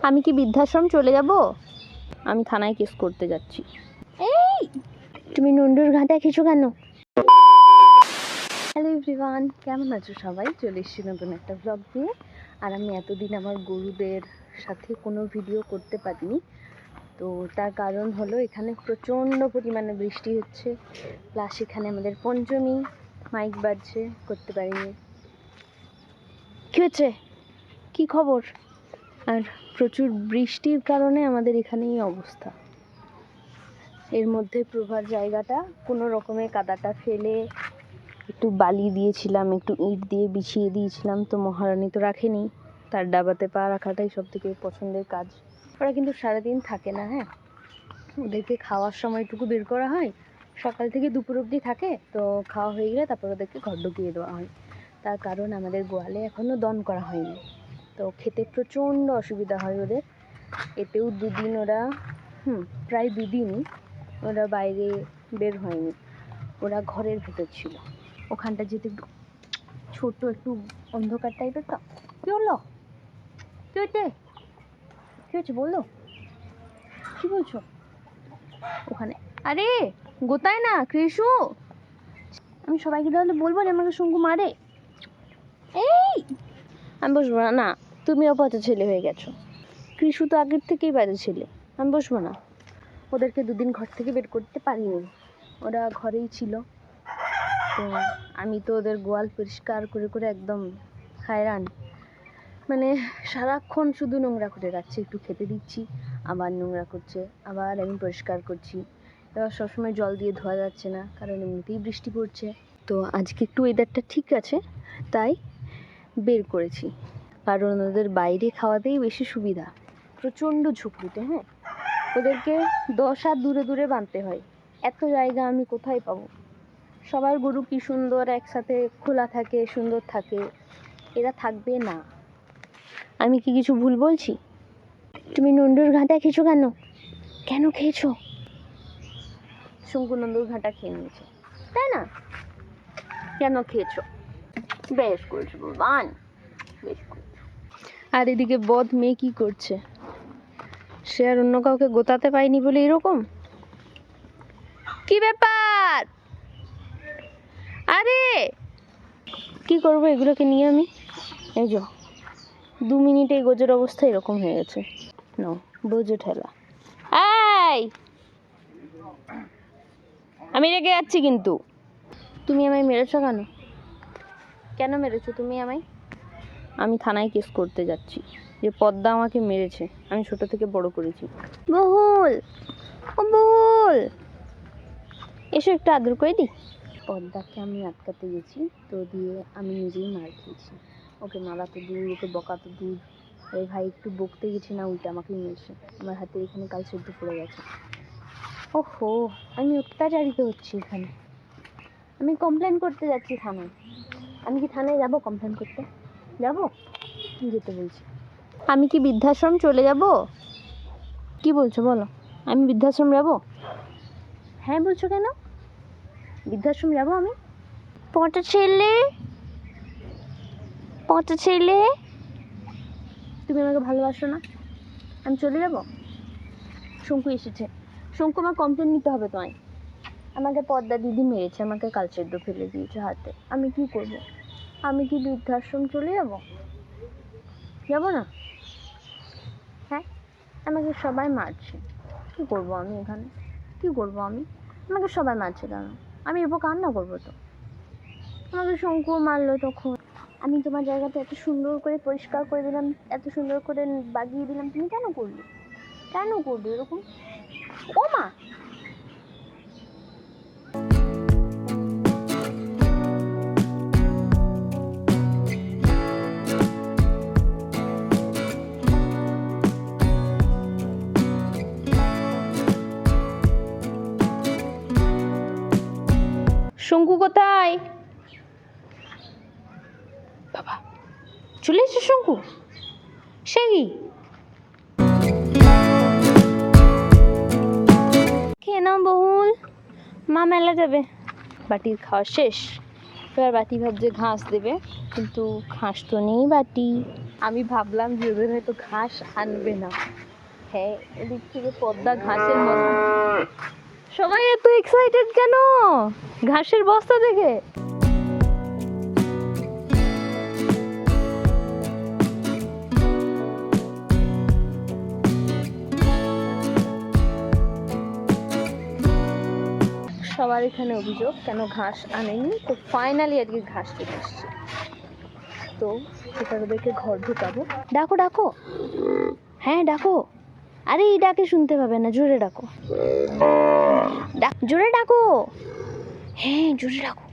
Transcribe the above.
আমি কি বৃদ্ধাশ্রম চলে যাব? আমি থানায় কেস করতে যাচ্ছি। এই তুমি নন্ডুর ঘাটা খেছো কেন? হ্যালো এভরিওয়ান, কেমন আছো সবাই? চলে এসেছি নতুন একটা ব্লগ দিয়ে। আর আমি এতদিন আমার গরুদের সাথে কোনো ভিডিও করতে পারিনি, তো তার কারণ হলো এখানে প্রচণ্ড পরিমাণে বৃষ্টি হচ্ছে, প্লাস এখানে আমাদের পঞ্চমী, মাইক বাজছে, করতে পারিনি। কী হচ্ছে, কী খবর? আর প্রচুর বৃষ্টির কারণে আমাদের এখানেই অবস্থা। এর মধ্যে প্রভার জায়গাটা কোনো রকমে কাদাটা ফেলে একটু বালি দিয়েছিলাম, একটু ইট দিয়ে বিছিয়ে দিয়েছিলাম, তো মহারানী তো রাখেনি, তার ডাবাতে পা রাখাটাই সব থেকে পছন্দের কাজ। ওরা কিন্তু সারাদিন থাকে না, হ্যাঁ, ওদেরকে খাওয়ার সময়টুকু বের করা হয়, সকাল থেকে দুপুর অবধি থাকে, তো খাওয়া হয়ে গেলে তারপর ওদেরকে ঘর ঢুকিয়ে দেওয়া হয়। তার কারণ আমাদের গোয়ালে এখনও দন করা হয়নি, তো খেতে প্রচণ্ড অসুবিধা হয় ওদের। এতেও দুদিন ওরা প্রায় দুদিনই ওরা বাইরে বের হয়নি, ওরা ঘরের ভেতর ছিল। ওখানটা যেতে একটু ছোট, একটু অন্ধকার টাইপের। তো কী হলো, কী হয়েছে, কী হয়েছে বললো, কী বলছো? ওখানে আরে গোতায় না কৃষু, আমি সবাইকে তাহলে বলবো যে আমাকে শঙ্কু মারে? এই আমি বসবো না, না তুমিও পচা ছেলে হয়ে গেছো। কৃষু তো আগের থেকেই বাজে ছেলে, আমি বসবো না। ওদেরকে দুদিন ঘর থেকে বের করতে পারিনি, ওরা ঘরেই ছিল। তো আমি তো ওদের গোয়াল পরিষ্কার করে করে একদম হায়রান, মানে সারাক্ষণ শুধু নোংরা করে রাখছে, একটু খেতে দিচ্ছি আবার নোংরা করছে, আবার আমি পরিষ্কার করছি। এবার সবসময় জল দিয়ে ধোয়া যাচ্ছে না, কারণ এমনিতেই বৃষ্টি পড়ছে। তো আজকে একটু ওয়েদারটা ঠিক আছে, তাই বের করেছি, কারণ ওদের বাইরে খাওয়াতেই বেশি সুবিধা। প্রচণ্ড ঝুঁকড়িতে, হ্যাঁ, ওদেরকে 10 হাত দূরে দূরে বাঁধতে হয়, এত জায়গা আমি কোথায় পাবো? সবার গরু কি সুন্দর একসাথে খোলা থাকে, সুন্দর থাকে, এরা থাকবে না। আমি কি কিছু ভুল বলছি? তুমি নন্ডুর ঘাটা খেছো কেন? কেন খেয়েছো? শঙ্কু নন্ডুর ঘাটা খেয়ে নিয়েছে, তাই না? কেন খেয়েছো? বেশ করেছো ভগবান, বেশ করেছো। আর এদিকে বদ মেয়ে কি করছে? সে আর অন্য কাউকে গোতাতে পায়নি বলে এরকম? কি ব্যাপার? আরে কি করবো এগুলোকে নিয়ে আমি? এই যো 2 মিনিটে এই গোজের অবস্থা এরকম হয়ে গেছে। নো বোঝো ঠেলা। এই আমি রেগে যাচ্ছি কিন্তু। তুমি আমায় মেরেছো কেন? কেন মেরেছো তুমি আমায়? আমি থানায় কেস করতে যাচ্ছি যে পদ্মা আমাকে মেরেছে, আমি ছোট থেকে বড় করেছি। বহুল, ও বহুল, এসো একটু আদর করে দিই। পদ্মাকে আমি আটকাতে গেছি, তো দিয়ে আমি নিজেই মার খেয়েছি। ওকে মারা তো দূর, ওকে বকা তো দূর, এই ভাই একটু বকতে গেছি না, উল্টে আমাকে মেরেছে। আমার হাতে এখানে কাল সেদ্ধ পড়ে গেছে। ওহো, আমি অত্যাচারিত হচ্ছি এখানে। আমি কমপ্লেন করতে যাচ্ছি থানায়। আমি কি থানায় যাব কমপ্লেন করতে? যাব? যেতে বলছি। আমি কি বৃদ্ধাশ্রম চলে যাব? কি বলছো বলো? আমি বৃদ্ধাশ্রম যাব? হ্যাঁ বলছো কেন? বৃদ্ধাশ্রম যাব আমি? পচা ছেলে, পচা ছেলে, তুমি আমাকে ভালোবাসো না? আমি চলে যাব? শঙ্কু এসেছে, শঙ্কু আমার কমপ্লেন নিতে হবে তোমায়। আমাকে পদ্মা দিদি মেরেছে, আমাকে কাল সেদ্ধ ফেলে দিয়েছে হাতে। আমি কি করব? আমি কি বৃদ্ধাশ্রম চলে যাব? যাব না? হ্যাঁ, আমাকে সবাই মারছে, কি করব আমি এখানে? কি করব আমি? আমাকে সবাই মারছে কেন? আমি এরপর কান্না করবো তো? আমাকে শঙ্কু মারলো তখন, আমি তোমার জায়গাটা এত সুন্দর করে পরিষ্কার করে দিলাম, এত সুন্দর করে বাগিয়ে দিলাম, তুমি কেন করলে? কেন করবে এরকম? ও মা, শঙ্কু কোথায়? বাবা চলে এসেছে শঙ্কু, সে কি? খেয়ে নাও বহুল, মা মেলা যাবে। বাটির খাওয়া শেষ, এবার বাটি ভাবছে ঘাস দেবে, কিন্তু ঘাস তো নেই বাটি। আমি ভাবলাম যে ওদের হয়তো ঘাস আনবে না। হ্যাঁ, এদিক থেকে পদ্মা ঘাসের মতো। সবাই এত এক্সাইটেড কেন ঘাসের বস্তা দেখে? সবার এখানে অভিযোগ কেন ঘাস আনেনি। তো ফাইনালি আজকে ঘাস চলে এসছে, তো এবার ওদেরকে ঘর ঢুকাবো। ডাকো ডাকো, হ্যাঁ ডাকো। আরে এই ডাকে শুনতে পাবে না, জোরে ডাকো, জোরে ডাকো, হ্যাঁ জোরে ডাকো।